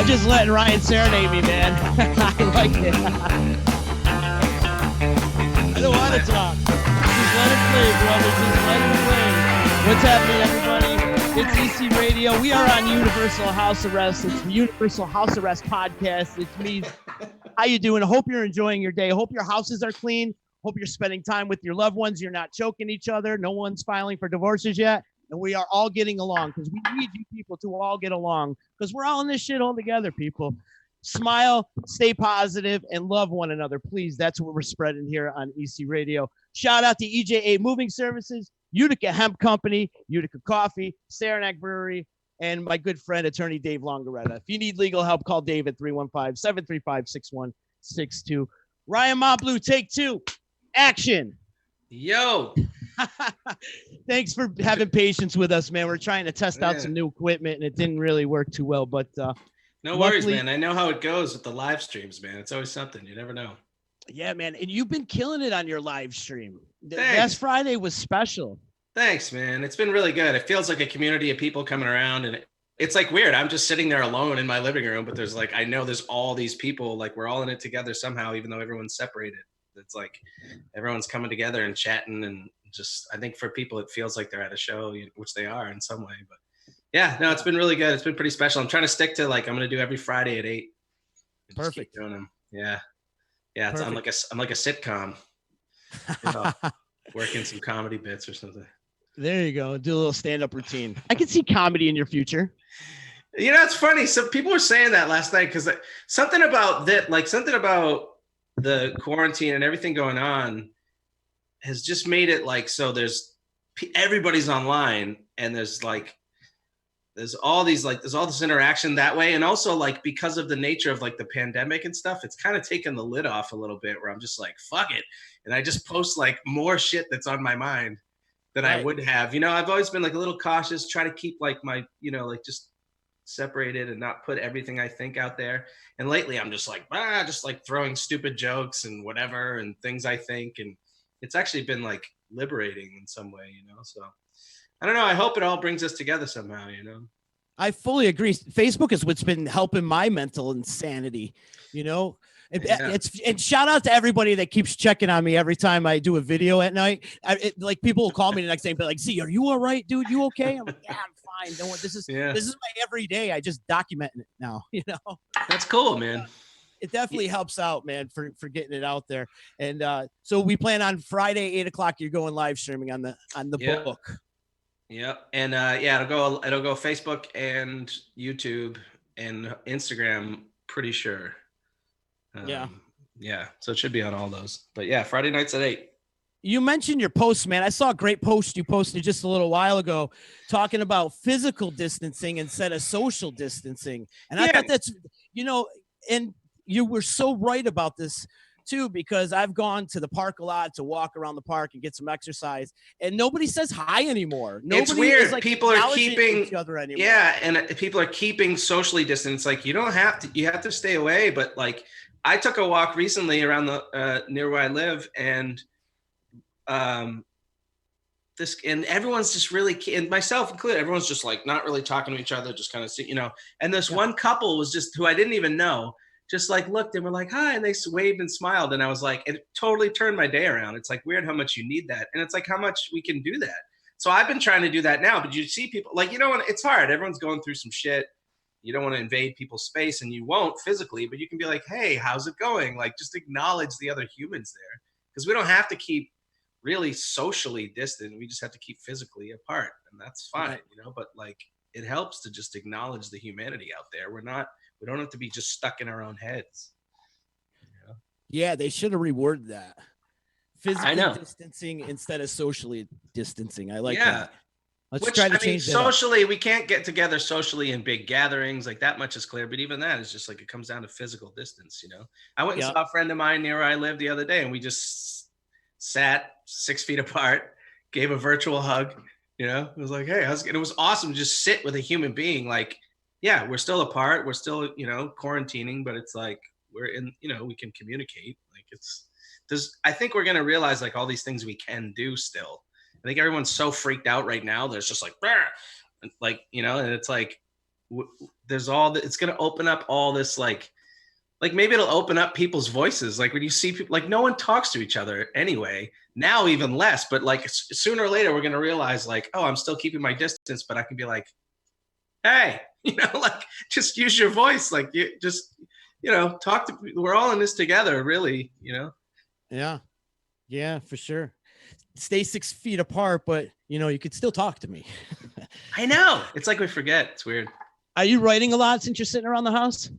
Just letting Ryan serenade me, man. I like it. I don't want to talk. Just let it play, brother. Just let it play. What's happening, everybody? It's EC Radio. We are on Universal House Arrest. It's the Universal House Arrest podcast. It's me. How you doing? I hope you're enjoying your day. I hope your houses are clean. Hope you're spending time with your loved ones. You're not choking each other. No one's filing for divorces yet. And we are all getting along because we need you people to all get along because we're all in this shit all together, people. Smile, stay positive, and love one another, please. That's what we're spreading here on EC Radio. Shout out to EJA Moving Services, Utica Hemp Company, Utica Coffee, Saranac Brewery, and my good friend, attorney Dave Longaretta. If you need legal help, call Dave at 315-735-6162. Ryan Montbleau, take two. Action. Yo. Thanks for having patience with us, man. We're trying to test out some new equipment, and it didn't really work too well. But no worries, man. I know how it goes with the live streams, man. It's always something. You never know. Yeah, man. And you've been killing it on your live stream. Last Friday was special. Thanks, man. It's been really good. It feels like a community of people coming around, and it's like weird. I'm just sitting there alone in my living room, but there's like I know there's all these people. Like we're all in it together somehow, even though everyone's separated. It's like everyone's coming together and chatting and just I think for people it feels like they're at a show, which they are in some way. But yeah, no, it's been really good. It's been pretty special. I'm trying to stick to I'm going to do every Friday at 8. Perfect. Doing them. Yeah. It's, I'm like a sitcom. Working some comedy bits or something. There you go. Do a little stand-up routine. I can see comedy in your future. It's funny. Some people were saying that last night because something about the quarantine and everything going on has just made it so everybody's online and there's all this interaction that way. And also because of the nature of the pandemic and stuff, it's kind of taken the lid off a little bit where I'm just fuck it. And I just post more shit that's on my mind than I would have, I've always been a little cautious, try to keep my, just separated and not put everything I think out there. And lately I'm just throwing stupid jokes and whatever and things I think, and it's actually been liberating in some way, so I don't know. I hope it all brings us together somehow, I fully agree. Facebook is what's been helping my mental insanity, And shout out to everybody that keeps checking on me every time I do a video at night. People will call me the next day and be like, "See, are you all right, dude? You okay?" I'm like, "Yeah, I'm fine. Don't worry. This is my everyday. I just document it now, That's cool, man. It definitely helps out, man, for getting it out there. And so we plan on Friday, 8:00. You're going live streaming on the book. Yeah, and it'll go Facebook and YouTube and Instagram. Pretty sure. So it should be on all those. But yeah, Friday nights at 8. You mentioned your post, man. I saw a great post you posted just a little while ago talking about physical distancing instead of social distancing. And I thought that's, and you were so right about this too, because I've gone to the park a lot to walk around the park and get some exercise, and nobody says hi anymore. It's weird. People are keeping each other anymore. Yeah, and people are keeping socially distanced. You don't have to. You have to stay away. But I took a walk recently around the near where I live, and and everyone's just really, and myself included, everyone's just not really talking to each other, just kind of and this one couple was just who I didn't even know, just looked and were hi, and they waved and smiled, and I was it totally turned my day around. It's weird how much you need that, and it's how much we can do that. So I've been trying to do that now, but you see people it's hard. Everyone's going through some shit. You don't want to invade people's space, and you won't physically, but you can be hey, how's it going? Just acknowledge the other humans there, because we don't have to keep really socially distant. We just have to keep physically apart, and that's fine, but it helps to just acknowledge the humanity out there. We don't have to be just stuck in our own heads. Yeah, they should have reworded that. Physically distancing instead of socially distancing. I like that. Let's try to change that. Socially, we can't get together socially in big gatherings. That much is clear. But even that is just it comes down to physical distance, I went and saw a friend of mine near where I live the other day, and we just sat 6 feet apart, gave a virtual hug, You know, it was like, hey, it was awesome to just sit with a human being. Like, yeah, we're still apart. We're still, you know, quarantining, but it's like, we're in, you know, we can communicate. Like I think we're going to realize like all these things we can do still. I think everyone's so freaked out right now. There's just like, like, you know, and it's like, it's going to open up all this, like maybe it'll open up people's voices. Like when you see people, like no one talks to each other anyway, now even less, but like sooner or later, we're going to realize like, oh, I'm still keeping my distance, but I can be like, hey, you know, like just use your voice. Like you just, you know, we're all in this together, really, you know? Yeah, for sure. Stay 6 feet apart, but you know, you could still talk to me. I know. It's like we forget. It's weird. Are you writing a lot since you're sitting around the house?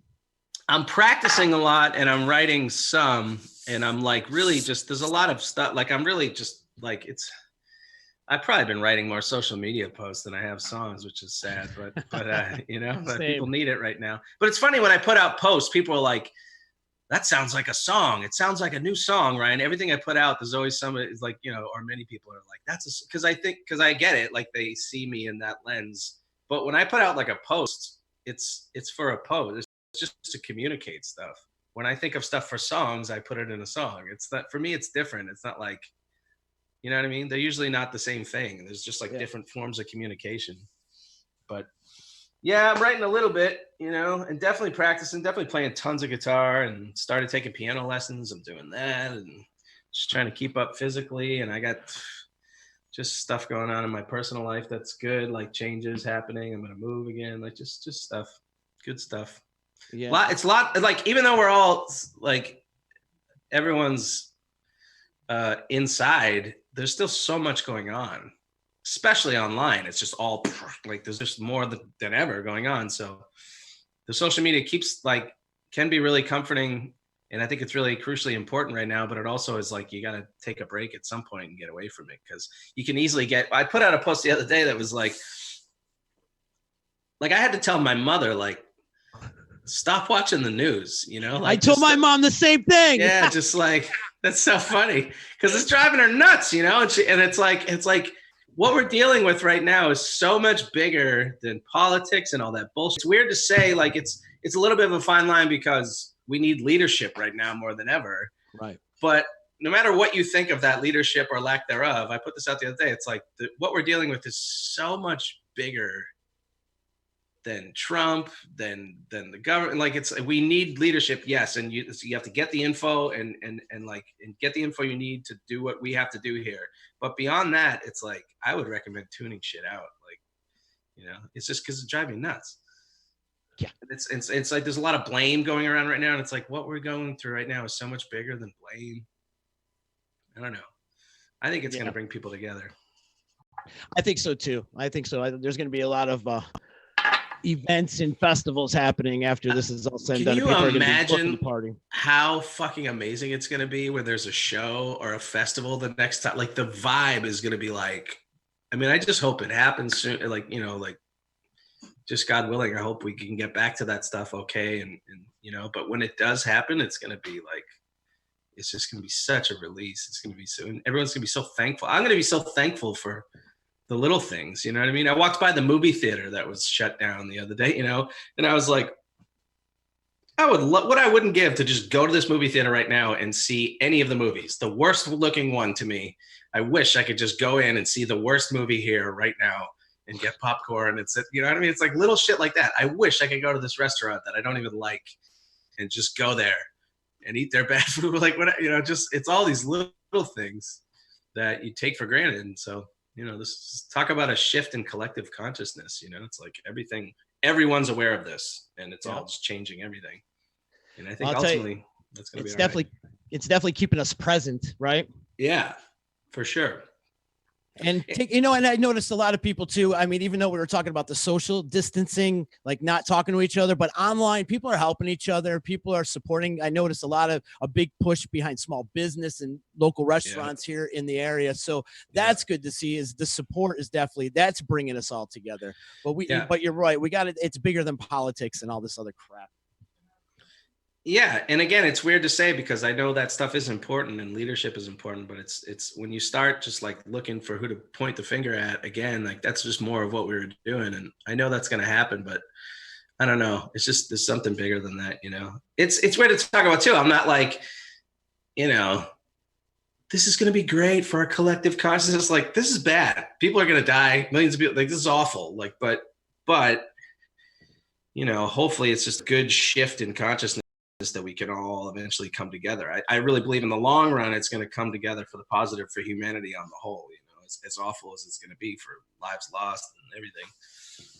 I'm practicing a lot and I'm writing some, and I'm like really just, there's a lot of stuff. Like I'm really just like, I've probably been writing more social media posts than I have songs, which is sad, but you know, but people need it right now. But it's funny when I put out posts, people are like, that sounds like a song. It sounds like a new song, Ryan. Everything I put out, there's always somebody is like, you know, or many people are like, because I get it. Like they see me in that lens. But when I put out like a post, it's for a post. It's just to communicate stuff. When I think of stuff for songs, I put it in a song. It's that for me, it's different. It's not like, you know what I mean? They're usually not the same thing. There's just like different forms of communication. But yeah, I'm writing a little bit, you know, and definitely practicing, definitely playing tons of guitar, and started taking piano lessons. I'm doing that and just trying to keep up physically. And I got just stuff going on in my personal life that's good, like changes happening. I'm going to move again, like just stuff, good stuff. Yeah. It's a lot, like, even though we're all like, everyone's inside, there's still so much going on, especially online. It's just all like, there's just more than ever going on. So the social media can be really comforting. And I think it's really crucially important right now, but it also is like, you got to take a break at some point and get away from it. Cause you can easily I put out a post the other day that was like I had to tell my mother, like, stop watching the news, you know? Like, I told my mom the same thing. Yeah, just like, that's so funny because it's driving her nuts, you know? And it's like what we're dealing with right now is so much bigger than politics and all that bullshit. It's weird to say, like, it's a little bit of a fine line because we need leadership right now more than ever. Right. But no matter what you think of that leadership or lack thereof, I put this out the other day. It's like what we're dealing with is so much bigger than Trump, than the government. Like, we need leadership, yes, and you have to get the info and get the info you need to do what we have to do here. But beyond that, it's like, I would recommend tuning shit out. Like, you know, it's just because it's driving me nuts. Yeah, it's like there's a lot of blame going around right now, and it's like what we're going through right now is so much bigger than blame. I don't know. I think it's going to bring people together. I think so too. There's going to be a lot of events and festivals happening after this is all said and done. Can you imagine how fucking amazing it's going to be where there's a show or a festival the next time? Like, the vibe is going to be like, I mean, I just hope it happens soon. Like, you know, like, just God willing, I hope we can get back to that stuff okay. And you know, but when it does happen, it's going to be like, it's just going to be such a release. It's going to be everyone's going to be so thankful. I'm going to be so thankful for the little things, you know what I mean? I walked by the movie theater that was shut down the other day, you know, and I was like, what I wouldn't give to just go to this movie theater right now and see any of the movies. The worst looking one to me, I wish I could just go in and see the worst movie here right now and get popcorn. You know what I mean? It's like little shit like that. I wish I could go to this restaurant that I don't even like and just go there and eat their bad food. Like, what, you know, just, it's all these little things that you take for granted. And so, you know, talk about a shift in collective consciousness. You know, it's like everyone's aware of this, and it's all just changing everything. And I think ultimately that's going to be it's definitely keeping us present, right? Yeah, for sure. And you know, and I noticed a lot of people too. I mean, even though we were talking about the social distancing, like not talking to each other, but online, people are helping each other. People are supporting. I noticed a big push behind small business and local restaurants here in the area. So that's good to see. Is the support is definitely that's bringing us all together. But but you're right. We got it. It's bigger than politics and all this other crap. Yeah, and again, it's weird to say because I know that stuff is important and leadership is important, but it's when you start just like looking for who to point the finger at again, like that's just more of what we were doing, and I know that's going to happen, but I don't know. It's just there's something bigger than that, you know. It's weird to talk about too. I'm not like, you know, this is going to be great for our collective consciousness. Like this is bad. People are going to die. Millions of people. Like this is awful. Like, but you know, hopefully it's just a good shift in consciousness that we can all eventually come together. I really believe in the long run, it's going to come together for the positive for humanity on the whole. You know, as awful as it's going to be for lives lost and everything.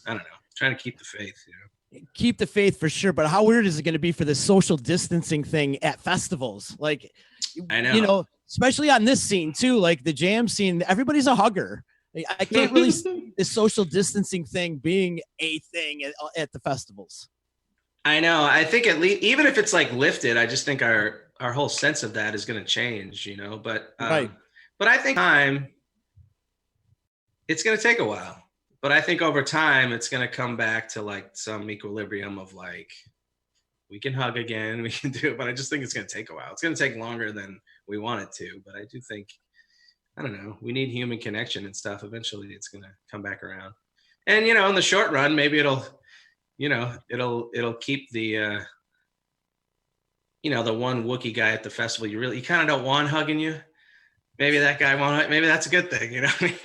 I don't know. Trying to keep the faith, you know. Keep the faith for sure, but how weird is it going to be for the social distancing thing at festivals? Like, I know. you know, especially on this scene too, like the jam scene, everybody's a hugger. I can't really see the social distancing thing being a thing at the festivals. I know. I think at least, even if it's like lifted, I just think our whole sense of that is going to change, you know. But Right. but I think time, it's going to take a while. But I think over time, it's going to come back to like some equilibrium of like we can hug again, we can do it. But I just think it's going to take a while. It's going to take longer than we want it to. But I do think, I don't know, we need human connection and stuff. Eventually, it's going to come back around. And you know, in the short run, maybe it'll, you know, it'll keep the you know, the one Wookiee guy at the festival you kind of don't want hugging you. Maybe that guy won't. Maybe that's a good thing. You know what I mean?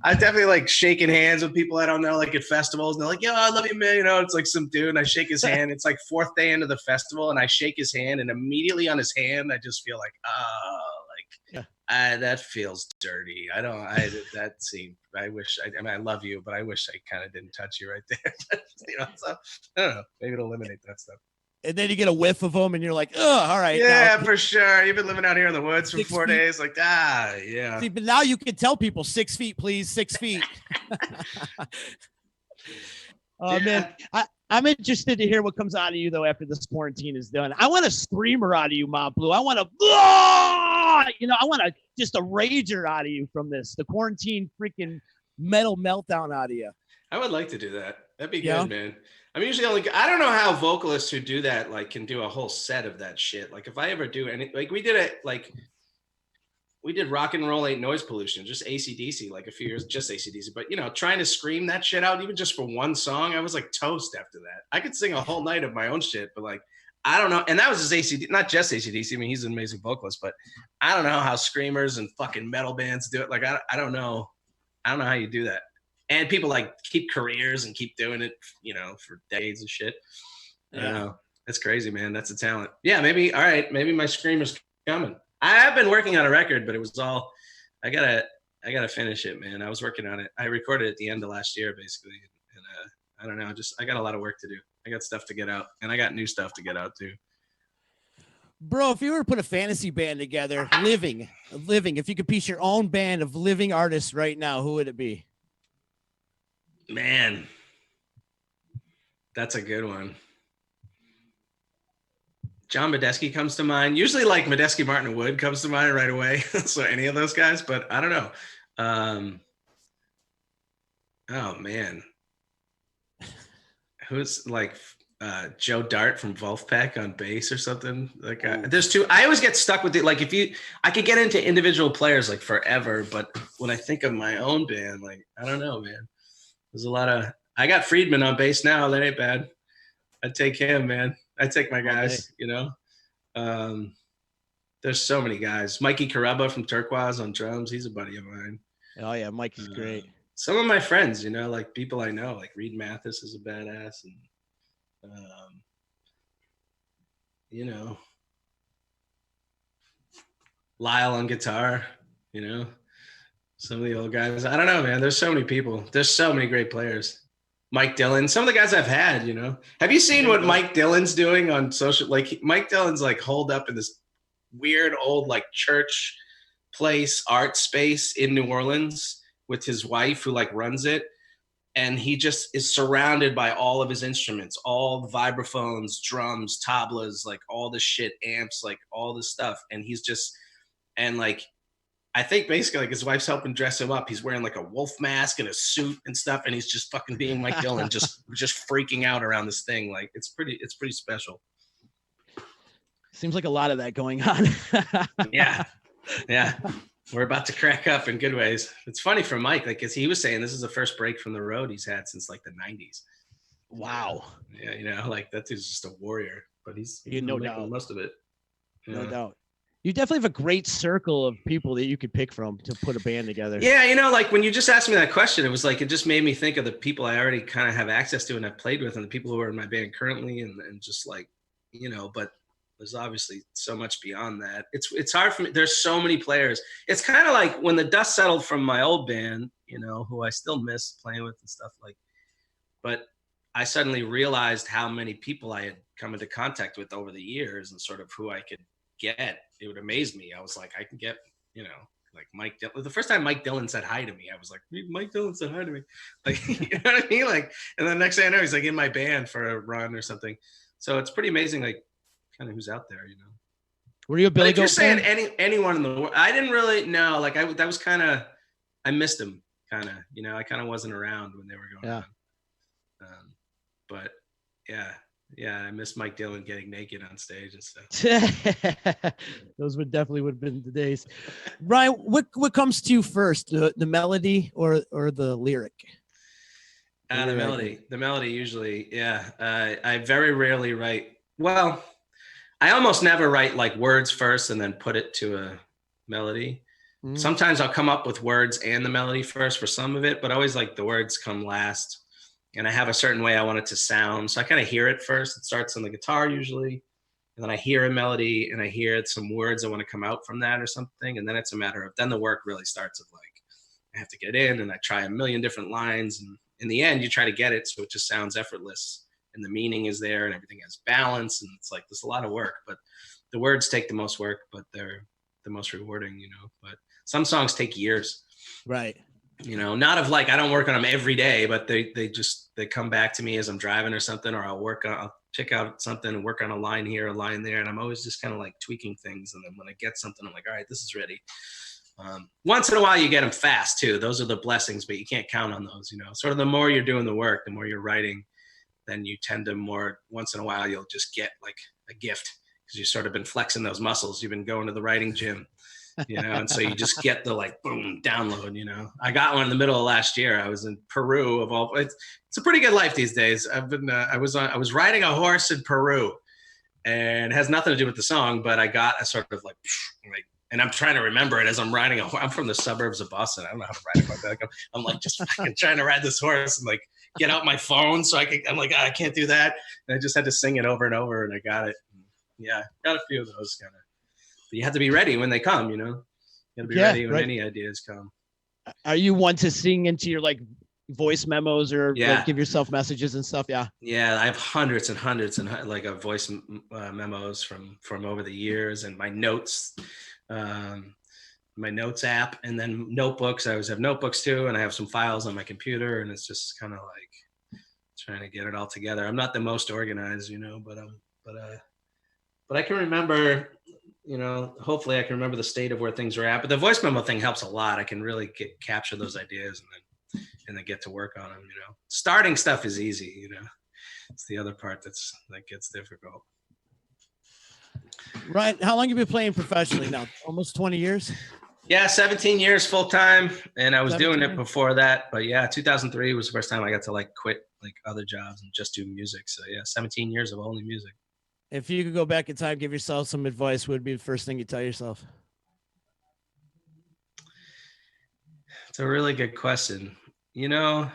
I definitely like shaking hands with people I don't know, like at festivals. And they're like, "Yo, I love you, man." You know, it's like some dude, and I shake his hand. It's like fourth day into the festival, and I shake his hand, and immediately on his hand, I just feel like, oh, like that feels dirty. That seemed. I wish. I mean, I love you, but I wish I kind of didn't touch you right there. You know, so I don't know. Maybe it'll eliminate that stuff. And then you get a whiff of them, and you're like, "Oh, all right." Yeah, now, for sure. You've been living out here in the woods for 4 days. Like, yeah. See, but now you can tell people 6 feet, please, 6 feet. Oh, yeah. Man, I'm interested to hear what comes out of you though after this quarantine is done. I want a screamer out of you, Montbleau. I want I want just a rager out of you from this. The quarantine freaking metal meltdown out of you. I would like to do that. That'd be good, man. I'm usually I don't know how vocalists who do that like can do a whole set of that shit. Like if I ever do any, like we did Rock and Roll Ain't Noise Pollution, just AC/DC, like a few years, just AC/DC. But you know, trying to scream that shit out even just for one song, I was like toast after that. I could sing a whole night of my own shit, but like I don't know. And that was just AC/DC, not just AC/DC. I mean, he's an amazing vocalist, but I don't know how screamers and fucking metal bands do it. Like I don't know. I don't know how you do that. And people like keep careers and keep doing it, you know, for decades and shit. I don't know. That's crazy, man. That's a talent. Yeah, maybe. All right, maybe my screamer's coming. I have been working on a record, but it was all. I gotta finish it, man. I was working on it. I recorded it at the end of last year, basically, and I don't know. I got a lot of work to do. I got stuff to get out, and I got new stuff to get out too. Bro, if you were to put a fantasy band together, living, if you could piece your own band of living artists right now, who would it be? Man, that's a good one. John Medeski comes to mind. Usually like Medeski, Martin, and Wood comes to mind right away. So any of those guys, but I don't know. Oh man. Who's like Joe Dart from Wolfpack on bass or something? Like there's two. I always get stuck with it. Like I could get into individual players like forever, but when I think of my own band, like I don't know, man. There's a lot of. I got Friedman on bass now. That ain't bad. I'd take him, man. I'd take my guys. You know. There's so many guys. Mikey Caraba from Turquoise on drums. He's a buddy of mine. Oh yeah, Mikey's great. Some of my friends, you know, like people I know, like Reed Mathis is a badass, and you know, Lyle on guitar. You know. Some of the old guys. I don't know, man. There's so many people. There's so many great players. Mike Dillon. Some of the guys I've had, you know. Have you seen what Mike Dillon's doing on social? Like Mike Dillon's like holed up in this weird old like church place, art space in New Orleans with his wife who like runs it. And he just is surrounded by all of his instruments, all the vibraphones, drums, tablas, like all this shit, amps, like all this stuff. And he's just, and like, I think basically like his wife's helping dress him up. He's wearing like a wolf mask and a suit and stuff, and he's just fucking being Mike Dillon, just freaking out around this thing. Like it's pretty special. Seems like a lot of that going on. Yeah. We're about to crack up in good ways. It's funny for Mike, like, as he was saying, this is the first break from the road he's had since like the 90s. Wow. Yeah, you know, like that dude's just a warrior, but he's no making doubt most of it. Yeah. No doubt. You definitely have a great circle of people that you could pick from to put a band together. Yeah, you know, like when you just asked me that question, it was like, it just made me think of the people I already kind of have access to and I've played with, and the people who are in my band currently, and just like, you know, but there's obviously so much beyond that. It's hard for me. There's so many players. It's kind of like when the dust settled from my old band, you know, who I still miss playing with and stuff like, but I suddenly realized how many people I had come into contact with over the years and sort of who I could get. It would amaze me. I was like, I can get, you know, like Mike Dillon. The first time Mike Dillon said hi to me, I was like, Mike Dillon said hi to me. Like, you know what I mean? Like, and the next thing I know, he's like in my band for a run or something. So it's pretty amazing, like kind of who's out there, you know. Were you a Billy Goat fan? You're saying anyone in the world, I didn't really know. Like that was kind of, I missed him kind of, you know, I kind of wasn't around when they were going on. But yeah, I miss Mike Dillon getting naked on stage and stuff. Those would have been the days. Ryan, what comes to you first, the melody or the lyric? The melody usually. Yeah. I very rarely write. Well, I almost never write like words first and then put it to a melody. Sometimes I'll come up with words and the melody first for some of it, but always like the words come last. And I have a certain way I want it to sound. So I kind of hear it first. It starts on the guitar usually. And then I hear a melody and I hear some words that want to come out from that or something. And then it's a matter of, then the work really starts of like, I have to get in and I try a million different lines. And in the end, you try to get it so it just sounds effortless and the meaning is there and everything has balance. And it's like, there's a lot of work, but the words take the most work, but they're the most rewarding, you know. But some songs take years. Right. You know, not of like, I don't work on them every day, but they come back to me as I'm driving or something, or I'll pick out something and work on a line here, a line there. And I'm always just kind of like tweaking things. And then when I get something, I'm like, all right, this is ready. Once in a while you get them fast too. Those are the blessings, but you can't count on those, you know, sort of the more you're doing the work, the more you're writing, then you tend to more, once in a while, you'll just get like a gift because you've sort of been flexing those muscles. You've been going to the writing gym. You know, and so you just get the like boom download. You know, I got one in the middle of last year. I was in Peru. It's a pretty good life these days. I was riding a horse in Peru, and it has nothing to do with the song, but I got a sort of like, and I'm trying to remember it as I'm riding a horse. I'm from the suburbs of Boston. I don't know how to ride a horse. I'm like just fucking trying to ride this horse and like get out my phone so I'm like, I can't do that. And I just had to sing it over and over, and I got it. And yeah, got a few of those kind of. You have to be ready when they come, you know. You have to be ready when any ideas come. Are you one to sing into your like voice memos or like, give yourself messages and stuff? Yeah. Yeah, I have hundreds and hundreds and like of voice memos from over the years, and my notes, my notes app, and then notebooks. I always have notebooks too, and I have some files on my computer, and it's just kind of like trying to get it all together. I'm not the most organized, you know, but I can remember. You know, hopefully I can remember the state of where things are at, but the voice memo thing helps a lot. I can really capture those ideas and then get to work on them, you know. Starting stuff is easy, you know. It's the other part that gets difficult. Right. How long have you been playing professionally now? Almost 20 years? Yeah, 17 years full time. And I was doing it before that. But yeah, 2003 was the first time I got to like quit like other jobs and just do music. So yeah, 17 years of only music. If you could go back in time, give yourself some advice, what would be the first thing you tell yourself? It's a really good question. You know,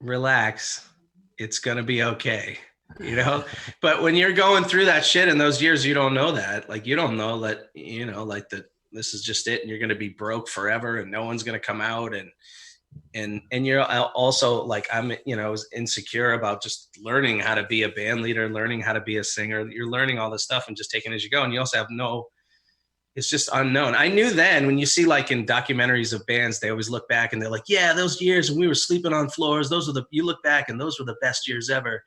relax. It's going to be okay, you know? But when you're going through that shit in those years, you don't know that. Like, you don't know that, you know, like that this is just it and you're going to be broke forever and no one's going to come out. And you're also like, I'm, you know, I was insecure about just learning how to be a band leader, learning how to be a singer. You're learning all this stuff and just taking it as you go. And you also have it's just unknown. I knew then when you see like in documentaries of bands, they always look back and they're like, yeah, those years when we were sleeping on floors, you look back and those were the best years ever.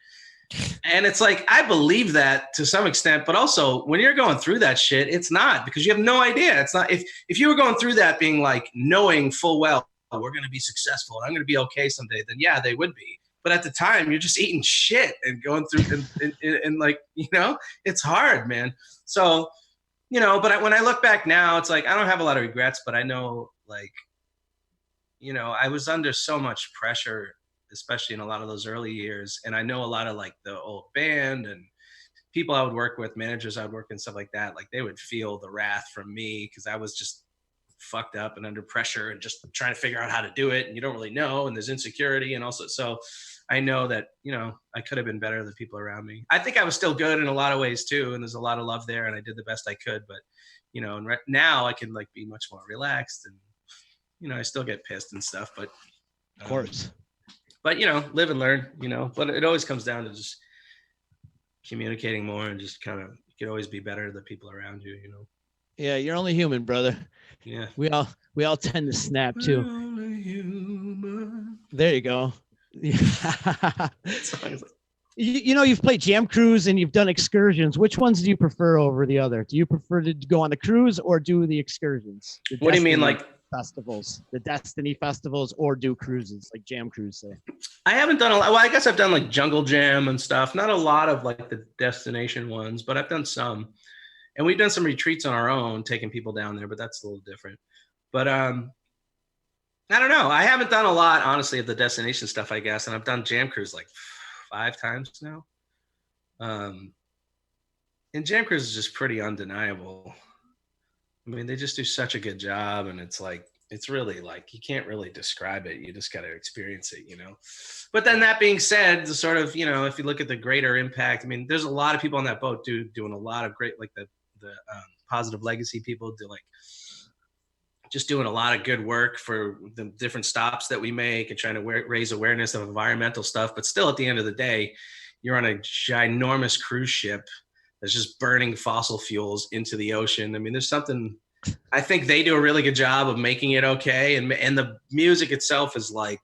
And it's like, I believe that to some extent, but also when you're going through that shit, it's not, because you have no idea. It's not, if you were going through that being like knowing full well, oh, we're going to be successful and I'm going to be okay someday, then yeah, they would be. But at the time, you're just eating shit and going through and like, you know, it's hard, man. So, you know, but when I look back now, it's like, I don't have a lot of regrets, but I know, like, you know, I was under so much pressure, especially in a lot of those early years. And I know a lot of like the old band and people I would work with, managers I would work with and stuff like that, like they would feel the wrath from me because I was just fucked up and under pressure and just trying to figure out how to do it. And you don't really know. And there's insecurity. And also, so I know that, you know, I could have been better than the people around me. I think I was still good in a lot of ways too. And there's a lot of love there and I did the best I could, but you know, and now I can like be much more relaxed and, you know, I still get pissed and stuff, but of course, but you know, live and learn, you know, but it always comes down to just communicating more and just kind of, you can always be better to the people around you, you know? Yeah. You're only human, brother. Yeah. We all tend to snap too. There you go. You know, you've played Jam Cruise and you've done excursions. Which ones do you prefer over the other? Do you prefer to go on the cruise or do the excursions? What do you mean, like festivals, the Destiny festivals, or do cruises like Jam Cruise? Say, I haven't done a lot. Well, I guess I've done like Jungle Jam and stuff. Not a lot of like the destination ones, but I've done some. And we've done some retreats on our own, taking people down there, but that's a little different. But I don't know. I haven't done a lot, honestly, of the destination stuff, I guess. And I've done Jam Cruise like 5 times now. And Jam Cruise is just pretty undeniable. I mean, they just do such a good job. And it's like, it's really like, you can't really describe it. You just got to experience it, you know? But then that being said, the sort of, you know, if you look at the greater impact, I mean, there's a lot of people on that boat doing a lot of great, like the Positive Legacy people do like just doing a lot of good work for the different stops that we make and trying to raise awareness of environmental stuff. But still, at the end of the day, you're on a ginormous cruise ship that's just burning fossil fuels into the ocean. I mean, there's something, I think they do a really good job of making it okay. And the music itself is like,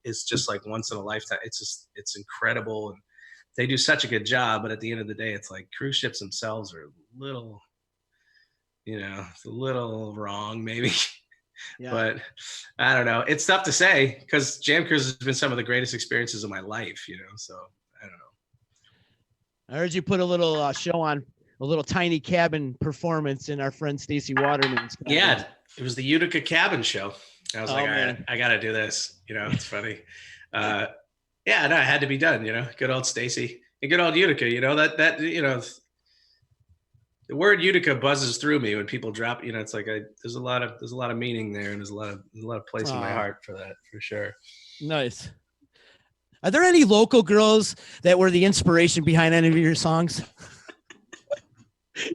it's just like once in a lifetime. It's incredible. And they do such a good job. But at the end of the day, it's like cruise ships themselves are a little, you know, it's a little wrong maybe. Yeah. But I don't know. It's tough to say because Jam Cruise has been some of the greatest experiences of my life, you know, so I don't know. I heard you put a little show on, a little tiny cabin performance in our friend Stacy Waterman's cabin. Yeah, it was the Utica Cabin Show. I was like, I got to do this. You know, it's funny. Yeah, no, it had to be done, you know, good old Stacy and good old Utica, you know, that, you know, the word Utica buzzes through me when people drop, you know, it's like, there's a lot of meaning there. And there's a lot of place in my heart for that, for sure. Nice. Are there any local girls that were the inspiration behind any of your songs?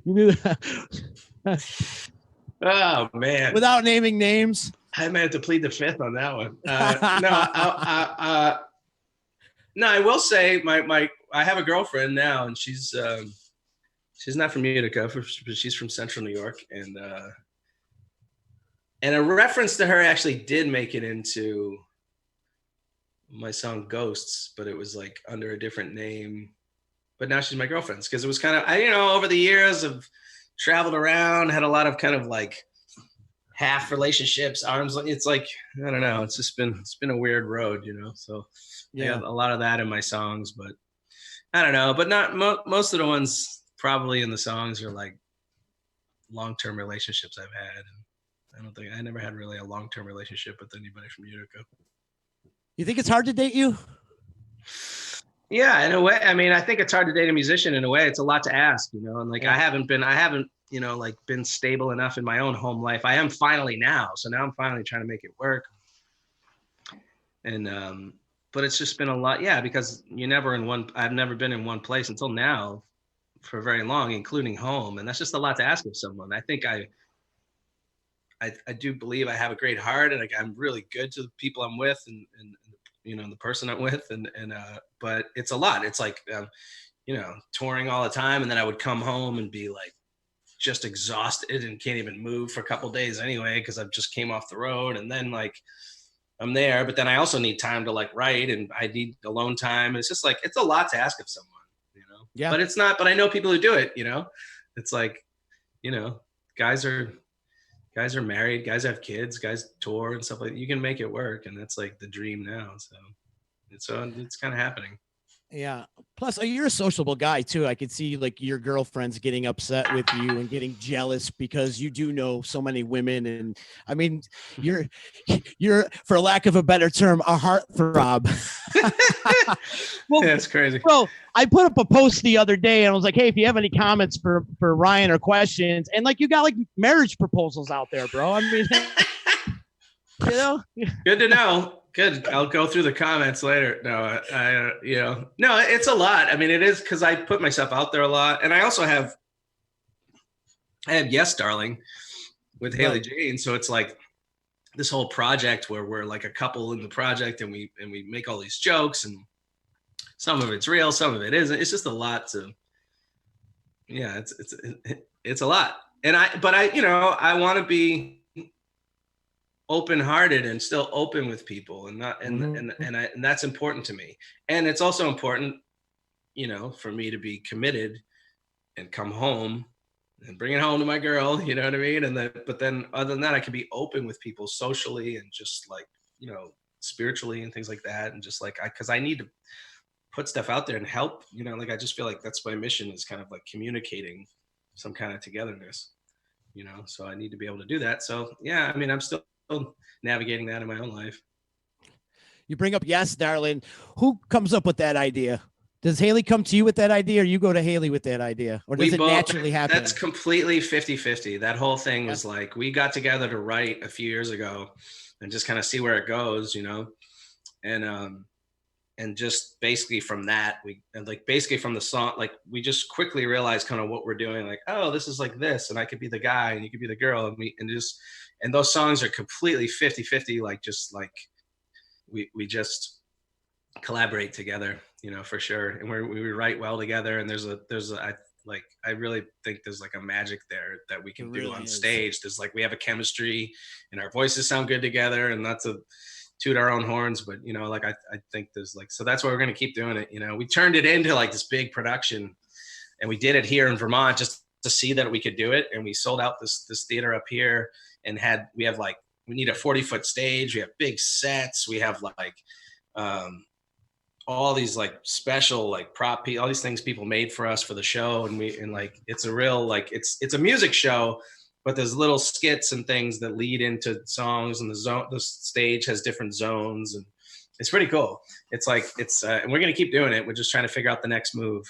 You knew that? Oh man! Without naming names, I might have to plead the fifth on that one. No, I will say I have a girlfriend now, and she's not from Utica, but she's from Central New York, and a reference to her actually did make it into my song Ghosts, but it was like under a different name. But now she's my girlfriend because it was kind of, you know, over the years I've traveled around, had a lot of kind of like half relationships, arms. It's like, I don't know. It's been a weird road, you know? So yeah, a lot of that in my songs, but I don't know, but not most of the ones probably in the songs are like long-term relationships I've had. And I never had really a long-term relationship with anybody from Utica. You think it's hard to date you? Yeah, in a way. I mean, I think it's hard to date a musician in a way. It's a lot to ask, you know, and like, I haven't, you know, like been stable enough in my own home life. I am finally now. So now I'm finally trying to make it work. And, but it's just been a lot. Yeah. Because I've never been in one place until now for very long, including home. And that's just a lot to ask of someone. I think I do believe I have a great heart and like, I'm really good to the people I'm with and you know, the person I'm with but it's a lot. It's like, you know, touring all the time. And then I would come home and be like, just exhausted and can't even move for a couple of days anyway, because I just came off the road. And then like, I'm there, but then I also need time to like write, and I need alone time. It's just like, it's a lot to ask of someone, Yeah. but it's not, but I know people who do it, it's like, guys are married, guys have kids, guys tour and stuff like that. You can make it work. And that's like the dream now. So it's kind of happening. Yeah. Plus, you're a sociable guy too. I could see like your girlfriends getting upset with you and getting jealous because you do know so many women. And I mean, you're, for lack of a better term, a heartthrob. Well, that's crazy, bro. I put up a post the other day and I was like, hey, if you have any comments for Ryan or questions, and like you got like marriage proposals out there, bro. I mean, good to know. Good. I'll go through the comments later. No, no, it's a lot. I mean, it is, because I put myself out there a lot. And I also have Yes, Darling with Haley Jane. So it's like this whole project where we're like a couple in the project, and we make all these jokes, and some of it's real, some of it isn't. It's just a lot to, it's a lot. And I want to be open-hearted and still open with people, and not and that's important to me. And it's also important, for me to be committed and come home and bring it home to my girl, you know what I mean? And but then other than that, I can be open with people socially and just like, spiritually and things like that. And just like, because I need to put stuff out there and help, like, I just feel like that's my mission, is kind of like communicating some kind of togetherness, so I need to be able to do that. So yeah, I mean, I'm still navigating that in my own life. You bring up Yes, Darling. Who comes up with that idea? Does Haley come to you with that idea, or you go to Haley with that idea, or does it naturally happen? That's completely 50-50. That whole thing was like, we got together to write a few years ago and just kind of see where it goes, and just basically from that, basically from the song, like we just quickly realized kind of what we're doing. Like, oh, this is like this, and I could be the guy and you could be the girl, and those songs are completely 50-50. Like, just like we just collaborate together, for sure. And we write well together. And I really think there's like a magic there that we can do on stage. There's like, we have a chemistry and our voices sound good together, and not to toot our own horns, but I think there's like, so that's why we're going to keep doing it. We turned it into like this big production, and we did it here in Vermont just to see that we could do it. And we sold out this theater up here, and we need a 40-foot stage. We have big sets. We have like, all these like special like prop, all these things people made for us for the show. And like, it's a real, like, it's a music show, but there's little skits and things that lead into songs, and the stage has different zones, and it's pretty cool. It's like, and we're going to keep doing it. We're just trying to figure out the next move,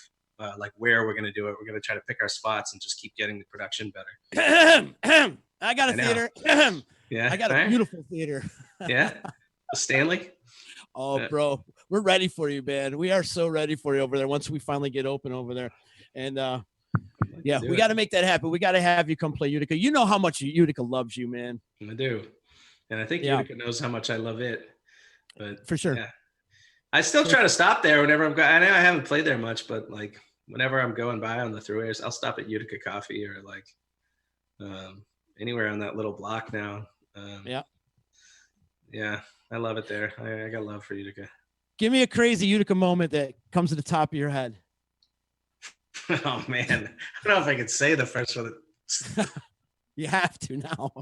like where we're going to do it. We're going to try to pick our spots and just keep getting the production better. I got a theater. Yeah. I got a beautiful theater. Yeah. Stanley. Oh, bro, we're ready for you, man. We are so ready for you over there once we finally get open over there. And yeah, we got to make that happen. We got to have you come play Utica. You know how much Utica loves you, man. I do. And I think Utica knows how much I love it. But for sure. Yeah. I still try to stop there whenever I'm going. I know I haven't played there much, but like whenever I'm going by on the throughways, I'll stop at Utica Coffee or like anywhere on that little block now. Yeah, I love it there. I got love for Utica. Give me a crazy Utica moment that comes to the top of your head. Oh man, I don't know if I could say the first one. You have to now.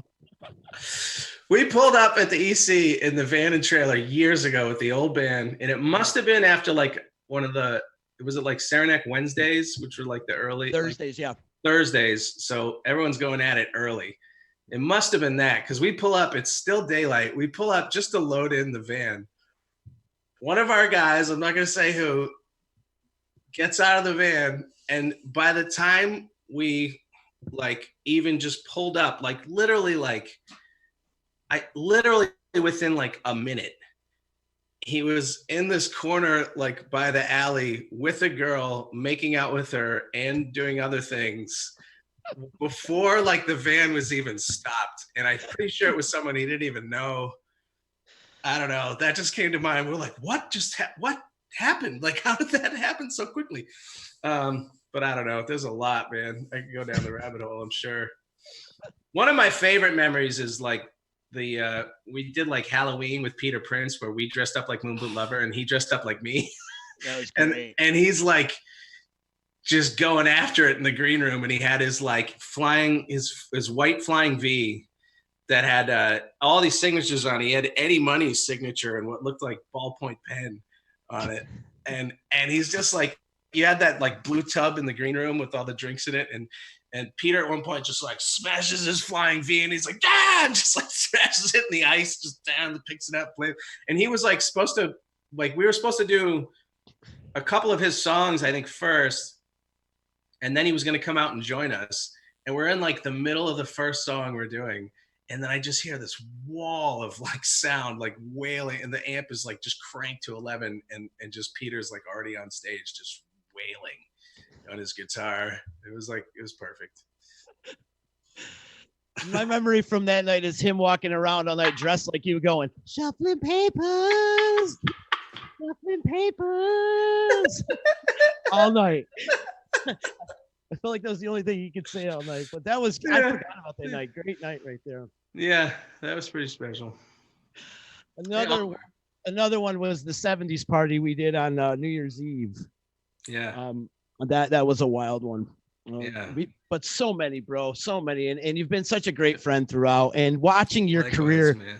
We pulled up at the EC in the van and trailer years ago with the old band, and it must have been after like one of the, was it like Saranac Wednesdays, which were like the early Thursdays, Thursdays. So everyone's going at it early. It must have been that, because we pull up, it's still daylight. We pull up just to load in the van. One of our guys, I'm not going to say who, gets out of the van, and by the time we like even just pulled up, like literally within like a minute, he was in this corner like by the alley with a girl, making out with her and doing other things before like the van was even stopped. And I'm pretty sure it was someone he didn't even know. I don't know. That just came to mind. We're like, what happened? Like, how did that happen so quickly? But I don't know. There's a lot, man. I could go down the rabbit hole, I'm sure. One of my favorite memories is like we did like Halloween with Peter Prince, where we dressed up like Moonboot Lover and he dressed up like me. That was great. And he's like just going after it in the green room, and he had his like his white flying V that had all these signatures on it. He had Eddie Money's signature and what looked like ballpoint pen on it. And he's just like, you had that like blue tub in the green room with all the drinks in it. And Peter at one point just like smashes his flying V, and he's like, ah, and just like smashes it in the ice, just down, picks it up, play. And he was like we were supposed to do a couple of his songs, I think, first, and then he was going to come out and join us. And we're in like the middle of the first song we're doing. And then I just hear this wall of like sound, like wailing, and the amp is like just cranked to 11, and just Peter's like already on stage, just wailing on his guitar. It was perfect. My memory from that night is him walking around all night dressed like you, going, shuffling papers, all night. I felt like that was the only thing you could say all night, but I forgot about that night. Great night right there. Yeah, that was pretty special. Another one was the 70s party we did on New Year's Eve. Yeah. That was a wild one. Yeah. But so many, bro, so many. And you've been such a great friend throughout, and watching your career, man,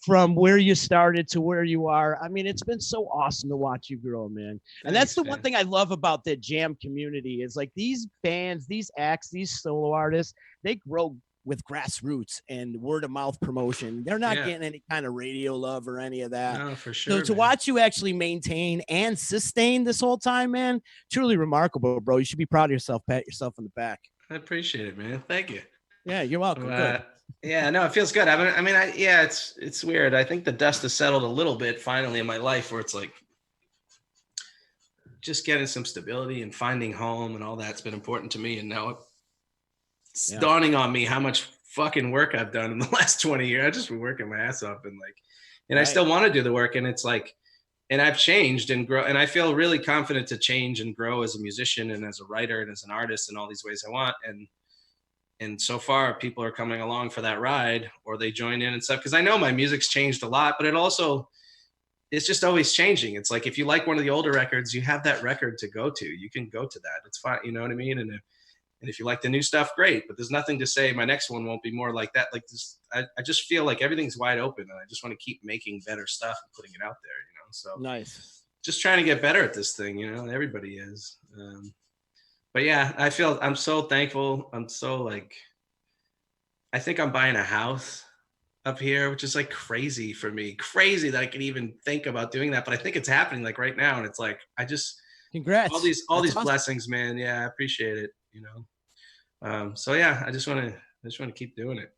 from where you started to where you are. I mean, it's been so awesome to watch you grow, man. And that's the one thing I love about the jam community is like these bands, these acts, these solo artists, they grow with grassroots and word of mouth promotion. They're not getting any kind of radio love or any of that. No, for sure. So to watch you actually maintain and sustain this whole time, man, truly remarkable, bro. You should be proud of yourself. Pat yourself on the back. I appreciate it, man. Thank you. Yeah, you're welcome. Yeah, no, it feels good. It's weird. I think the dust has settled a little bit finally in my life, where it's like just getting some stability and finding home and all that's been important to me. And now it's dawning on me how much fucking work I've done in the last 20 years. I've just been working my ass off, and I still want to do the work. And it's like, and I've changed and grow, and I feel really confident to change and grow as a musician and as a writer and as an artist in all these ways I want. And so far, people are coming along for that ride, or they join in and stuff. Because I know my music's changed a lot, but it's just always changing. It's like if you like one of the older records, you have that record to go to. You can go to that. It's fine. You know what I mean? And if you like the new stuff, great. But there's nothing to say my next one won't be more like that. Like this, I just feel like everything's wide open, and I just want to keep making better stuff and putting it out there. So nice. Just trying to get better at this thing. Everybody is. But yeah, I'm so thankful. I'm so like, I think I'm buying a house up here, which is like crazy for me. Crazy that I can even think about doing that. But I think it's happening like right now. And it's like, congrats. All these awesome blessings, man. Yeah, I appreciate it. So yeah, I just want to keep doing it.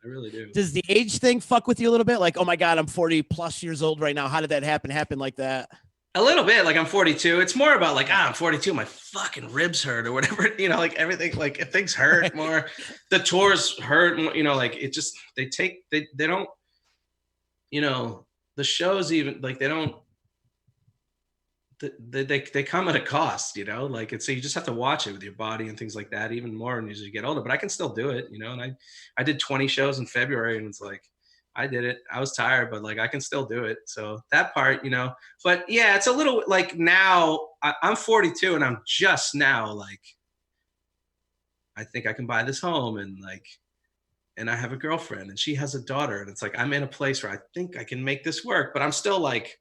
I really do. Does the age thing fuck with you a little bit? Like, oh my God, I'm 40 plus years old right now. How did that happen like that? A little bit. Like I'm 42. It's more about like, I'm 42. My fucking ribs hurt or whatever, like everything, like if things hurt more, the tours hurt more, like it just, they don't, the shows even like, they come at a cost, like it's, so you just have to watch it with your body and things like that even more as you get older, but I can still do it, and I did 20 shows in February, and it's like, I did it. I was tired, but like I can still do it. So that part, but yeah, it's a little like now I'm 42 and I'm just now like, I think I can buy this home and I have a girlfriend and she has a daughter, and it's like, I'm in a place where I think I can make this work, but I'm still like,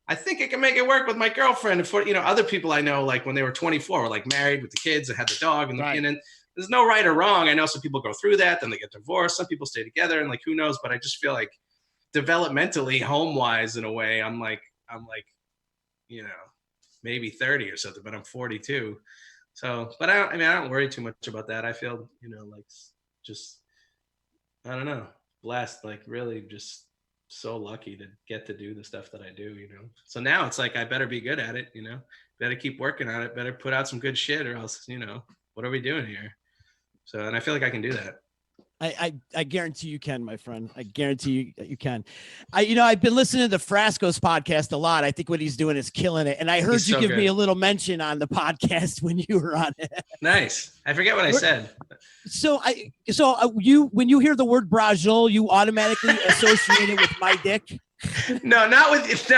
I think I can make it work with my girlfriend. And for, other people I know, like when they were 24, were like married with the kids and had the dog and, and there's no right or wrong. I know some people go through that, then they get divorced. Some people stay together, and like, who knows? But I just feel like developmentally, home-wise, in a way, I'm like, maybe 30 or something, but I'm 42. So, but I don't worry too much about that. I feel, like just, I don't know, blessed, like really just so lucky to get to do the stuff that I do, So now it's like, I better be good at it, better keep working on it, better put out some good shit, or else, what are we doing here? So, and I feel like I can do that. I guarantee you can, my friend. I guarantee you can. I've been listening to the Frasco's podcast a lot. I think what he's doing is killing it. And I heard you give me a little mention on the podcast when you were on it. Nice. I forget what I said. When you hear the word brajol, you automatically associate it with my dick. No, not with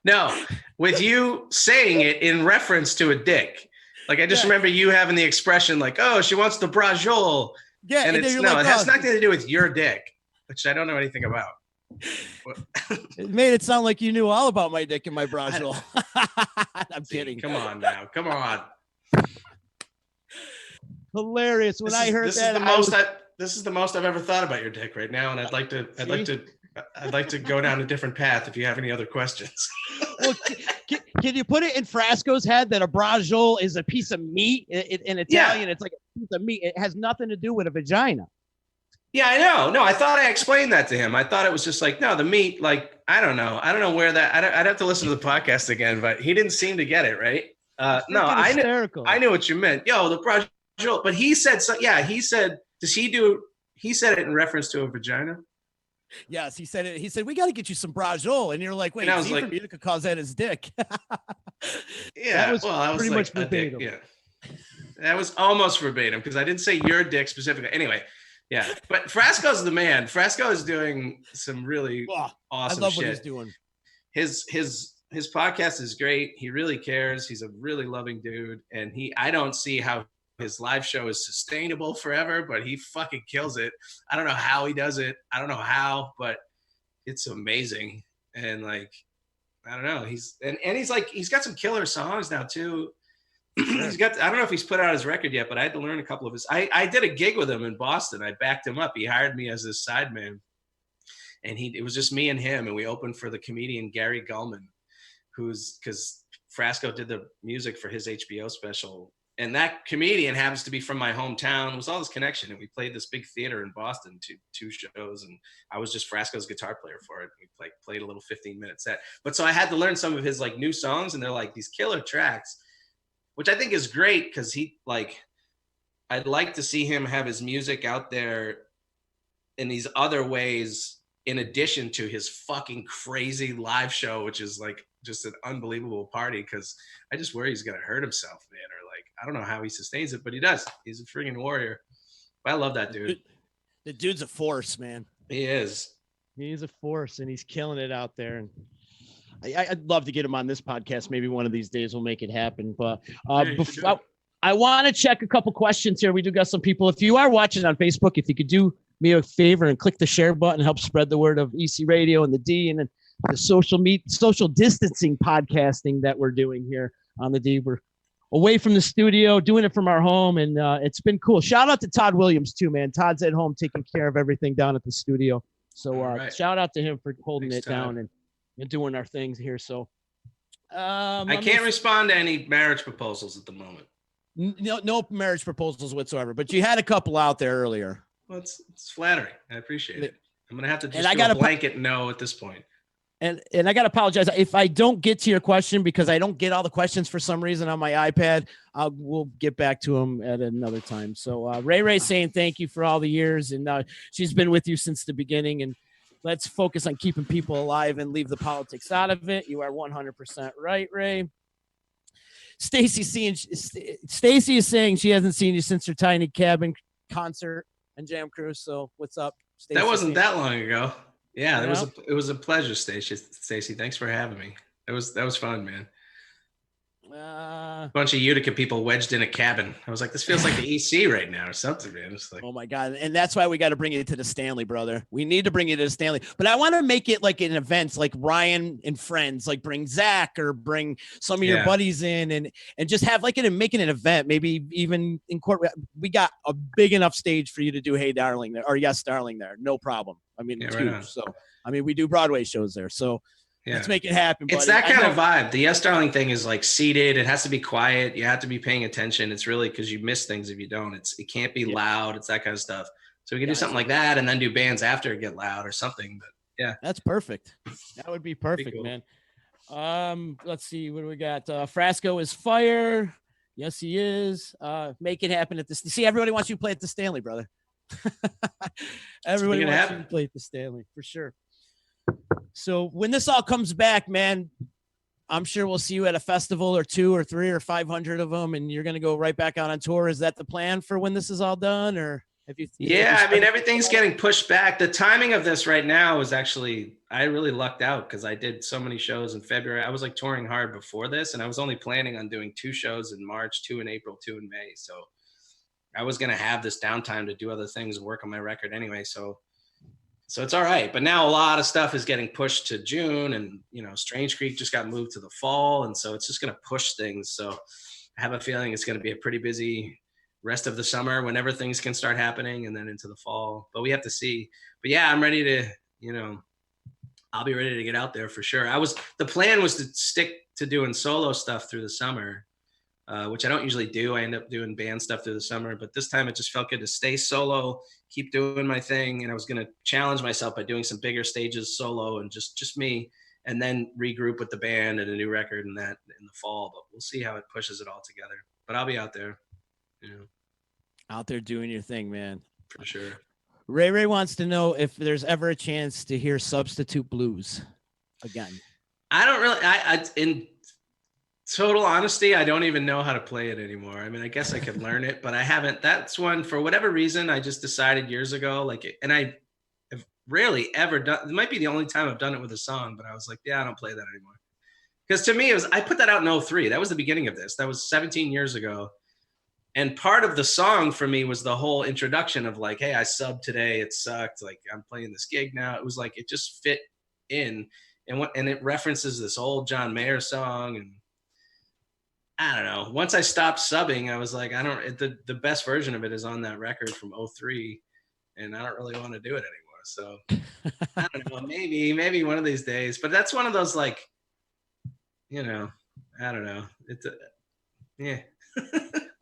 no, with you saying it in reference to a dick. Like I just remember you having the expression like, "Oh, she wants the brajol." Yeah, and it's it has nothing to do with your dick, which I don't know anything about. It made it sound like you knew all about my dick and my brajol. I'm kidding. Come on now, come on. Hilarious. When I heard that, this is the most I've ever thought about your dick right now, and I'd like to go down a different path if you have any other questions. Well, can you put it in Frasco's head that a brajol is a piece of meat? In Italian, It's like a piece of meat. It has nothing to do with a vagina. Yeah, I know. No, I thought I explained that to him. I thought it was just like, no, the meat, like, I don't know where that, I'd have to listen to the podcast again, but he didn't seem to get it, right? No, I knew what you meant. Yo, the brajol, but he said, he said it in reference to a vagina. Yes, he said it. He said, we got to get you some brajol. And you're like, wait, you could cause that his dick. Yeah, that was pretty much verbatim. Yeah. That was almost verbatim because I didn't say your dick specifically. Anyway, yeah. But Frasco's the man. Frasco is doing some really awesome shit. I love what he's doing. His podcast is great. He really cares. He's a really loving dude. And I don't see how his live show is sustainable forever, but he fucking kills it. I don't know how he does it. I don't know how, but it's amazing. And like, I don't know. He's got some killer songs now too. I don't know if he's put out his record yet, but I had to learn a couple of his. I did a gig with him in Boston. I backed him up. He hired me as his sideman, and it was just me and him, and we opened for the comedian Gary Gulman, because Frasco did the music for his HBO special. And that comedian happens to be from my hometown. It was all this connection. And we played this big theater in Boston, two shows. And I was just Frasco's guitar player for it. We played a little 15-minute set. But so I had to learn some of his like new songs. And they're like these killer tracks, which I think is great because I'd like to see him have his music out there in these other ways in addition to his fucking crazy live show, which is like just an unbelievable party, because I just worry he's going to hurt himself, man. Or like, I don't know how he sustains it, but he does. He's a freaking warrior. But I love that dude. The dude's a force, man. He is. He's a force, and he's killing it out there. And I'd love to get him on this podcast. Maybe one of these days we'll make it happen. But I want to check a couple questions here. We do got some people. If you are watching on Facebook, if you could do me a favor and click the share button, help spread the word of EC Radio and the D, and then the social distancing podcasting that we're doing here on the D. We're away from the studio, doing it from our home, and it's been cool. Shout out to Todd Williams too, man. Todd's at home taking care of everything down at the studio. So shout out to him for holding it down and doing our things here. So I can't respond to any marriage proposals at the moment. No marriage proposals whatsoever, but you had a couple out there earlier. Well, it's flattering. I appreciate it. I'm going to have to just do a blanket no at this point. And I got to apologize if I don't get to your question, because I don't get all the questions for some reason on my iPad. We'll get back to them at another time. So Ray's saying thank you for all the years, and she's been with you since the beginning. And let's focus on keeping people alive and leave the politics out of it. You are 100% right, Ray. Stacy is saying she hasn't seen you since her Tiny Cabin concert and Jam Cruise. So what's up, Stacey? That wasn't that long ago. Yeah, it was a pleasure, Stacy. Thanks for having me. That was fun, man. A bunch of Utica people wedged in a cabin. I was like, this feels like the EC right now or something, man. It's like, oh my God. And that's why we got to bring it to the Stanley, brother. We need to bring it to the Stanley. But I want to make it like an event, like Ryan and friends, like bring Zach or bring some of your buddies in and just have make it an event. Maybe even incorporate. We got a big enough stage for you to do Hey Darling there, or Yes Darling there. No problem. I mean, it's huge. So, I mean, we do Broadway shows there. So let's make it happen. It's that kind of vibe. The Yes Darling thing is like seated. It has to be quiet. You have to be paying attention. It's really because you miss things if you don't. It can't be loud. It's that kind of stuff. So we can do something like that and then do bands after it get loud or something. But yeah, that's perfect. That would be perfect, cool. Man. Let's see what do we got. Frasco is fire. Yes, he is. Make it happen at this. See, everybody wants you to play at the Stanley, brother. Everybody wants you to play at the Stanley for sure. So when this all comes back, man, I'm sure we'll see you at a festival or 2 or 3 or 500 of them, and you're going to go right back out on tour. Is that the plan for when this is all done, or have you? Yeah, I mean, everything's getting pushed back. The timing of this right now is actually, I really lucked out because I did so many shows in February. I was like touring hard before this, and I was only planning on doing 2 shows in March, 2 in April, 2 in May. So I was going to have this downtime to do other things and work on my record anyway. So it's all right. But now a lot of stuff is getting pushed to June, and, you know, Strange Creek just got moved to the fall. And so it's just going to push things. So I have a feeling it's going to be a pretty busy rest of the summer whenever things can start happening, and then into the fall. But we have to see. But yeah, I'm ready to, you know, I'll be ready to get out there for sure. The plan was to stick to doing solo stuff through the summer, which I don't usually do. I end up doing band stuff through the summer, but this time it just felt good to stay solo, keep doing my thing. And I was going to challenge myself by doing some bigger stages solo and just me, and then regroup with the band and a new record and that in the fall. But we'll see how it pushes it all together. But I'll be out there, you know. Out there doing your thing, man. For sure. Ray wants to know if there's ever a chance to hear Substitute Blues again. I don't really, in total honesty, I don't even know how to play it anymore. I mean, I guess I could learn it, but I haven't. That's one, for whatever reason, I just decided years ago, like, and I have rarely ever done, it might be the only time I've done it with a song, but I was like, yeah, I don't play that anymore. Because to me, I put that out in 03. That was the beginning of this. That was 17 years ago. And part of the song for me was the whole introduction of like, hey, I subbed today. It sucked. Like, I'm playing this gig now. It was like, it just fit in. And it references this old John Mayer song. And I don't know. Once I stopped subbing, I was like, the best version of it is on that record from 03. And I don't really want to do it anymore. So I don't know, maybe one of these days, but that's one of those, like, you know, I don't know. Yeah.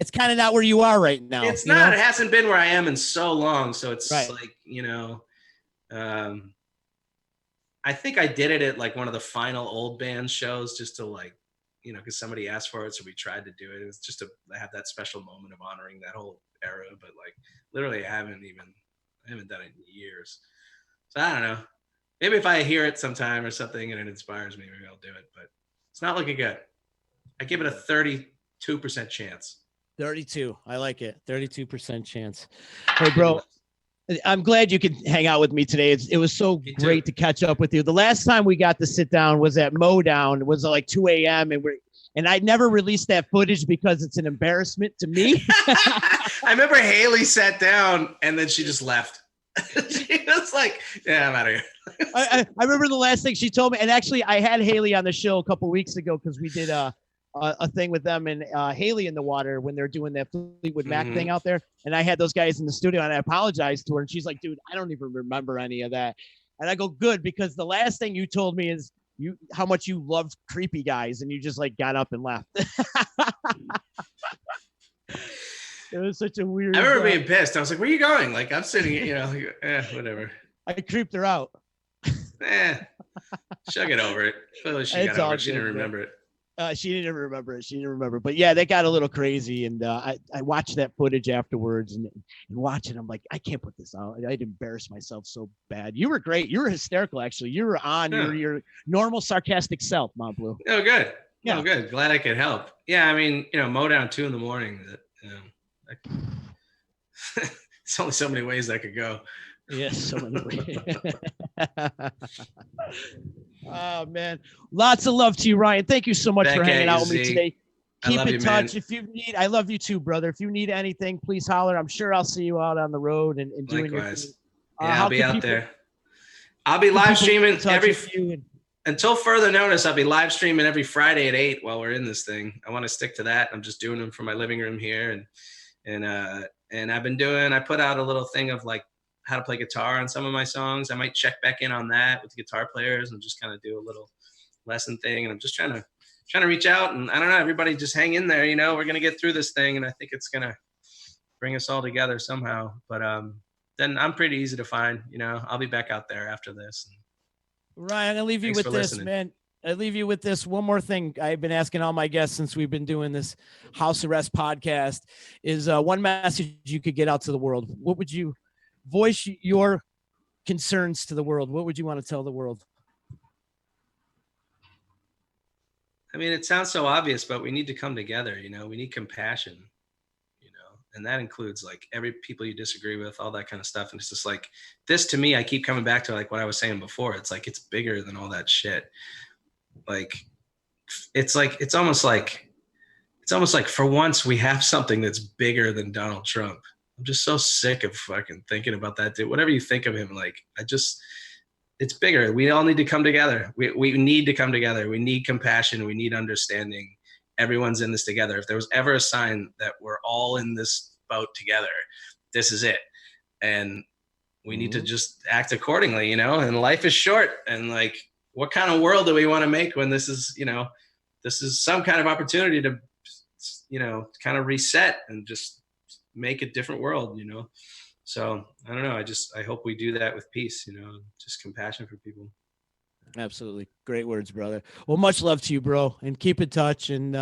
It's kind of not where you are right now. It's not. It hasn't been where I am in so long. So it's right. Like, you know, I think I did it at like one of the final old band shows just to, like, you know, because somebody asked for it. So we tried to do it. It was just to have that special moment of honoring that whole era. But like, literally, I haven't done it in years. So I don't know. Maybe if I hear it sometime or something and it inspires me, maybe I'll do it. But it's not looking good. I give it a 32% chance. 32. I like it. 32% chance. Hey, bro, I'm glad you could hang out with me today. It was so great to catch up with you. The last time we got to sit down was at Modown. It was like 2 a.m. And I never released that footage because it's an embarrassment to me. I remember Haley sat down and then she just left. She was like, yeah, I'm out of here. I remember the last thing she told me. And actually, I had Haley on the show a couple weeks ago because we did a thing with them and Haley in the Water when they're doing that Fleetwood Mac thing out there. And I had those guys in the studio and I apologized to her. And she's like, dude, I don't even remember any of that. And I go, good, because the last thing you told me is how much you loved creepy guys. And you just like got up and left. It was such a weird. I remember being pissed. I was like, where are you going? Like, I'm sitting, you know, whatever. I creeped her out. She'll get over it. She didn't remember it. She didn't remember it. But yeah, that got a little crazy. And I watched that footage afterwards and watching, I'm like, I can't put this out. I'd embarrass myself so bad. You were great. You were hysterical, actually. You were on your normal sarcastic self, Montbleau. Oh, good. Yeah. Oh, good. Glad I could help. Yeah, I mean, you know, Modown 2 a.m. There's only so many ways that could go. Yes, so many ways. Oh, man. Lots of love to you, Ryan. Thank you so much for hanging out with me today. Keep in touch. If you need, I love you too, brother. If you need anything, please holler. I'm sure I'll see you out on the road and doing your thing. Yeah, I'll be out there. I'll be live streaming until further notice. I'll be live streaming every Friday at 8 while we're in this thing. I want to stick to that. I'm just doing them from my living room here. And I put out a little thing of like how to play guitar on some of my songs. I might check back in on that with the guitar players and just kind of do a little lesson thing. And I'm just trying to reach out, and I don't know, everybody just hang in there. You know, we're going to get through this thing, and I think it's going to bring us all together somehow. But then I'm pretty easy to find. You know, I'll be back out there after this. Ryan, I'm going to leave you with this, man. I leave you with this one more thing. I've been asking all my guests since we've been doing this House Arrest podcast is one message you could get out to the world. What would you voice your concerns to the world? What would you want to tell the world? I mean, it sounds so obvious, but we need to come together, you know, we need compassion, you know, and that includes like every people you disagree with, all that kind of stuff. And it's just like this to me, I keep coming back to like what I was saying before. It's like, it's bigger than all that shit. Like, it's almost like for once we have something that's bigger than Donald Trump. I'm just so sick of fucking thinking about that dude. Whatever you think of him, like, it's bigger. We all need to come together. We need to come together. We need compassion. We need understanding. Everyone's in this together. If there was ever a sign that we're all in this boat together, this is it. And we need to just act accordingly, you know, and life is short. And like, what kind of world do we want to make when this is, you know, this is some kind of opportunity to, you know, kind of reset and just make a different world, you know? So I don't know. I hope we do that with peace, you know, just compassion for people. Absolutely. Great words, brother. Well, much love to you, bro, and keep in touch and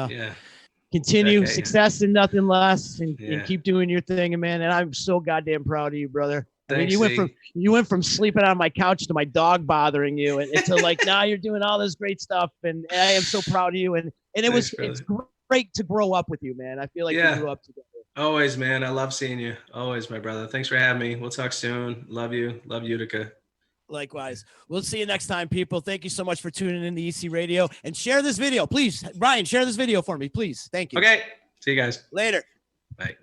continue success and nothing less and keep doing your thing. And man, and I'm so goddamn proud of you, brother. Thanks, I mean, you went from sleeping on my couch to my dog bothering you and to like, now you're doing all this great stuff. And I am so proud of you. And it's great to grow up with you, man. I feel like we grew up together. Always, man. I love seeing you. Always, my brother. Thanks for having me. We'll talk soon. Love you. Love Utica. Likewise. We'll see you next time, people. Thank you so much for tuning in to EC Radio. And share this video, please. Ryan, share this video for me, please. Thank you. Okay. See you guys. Later. Bye.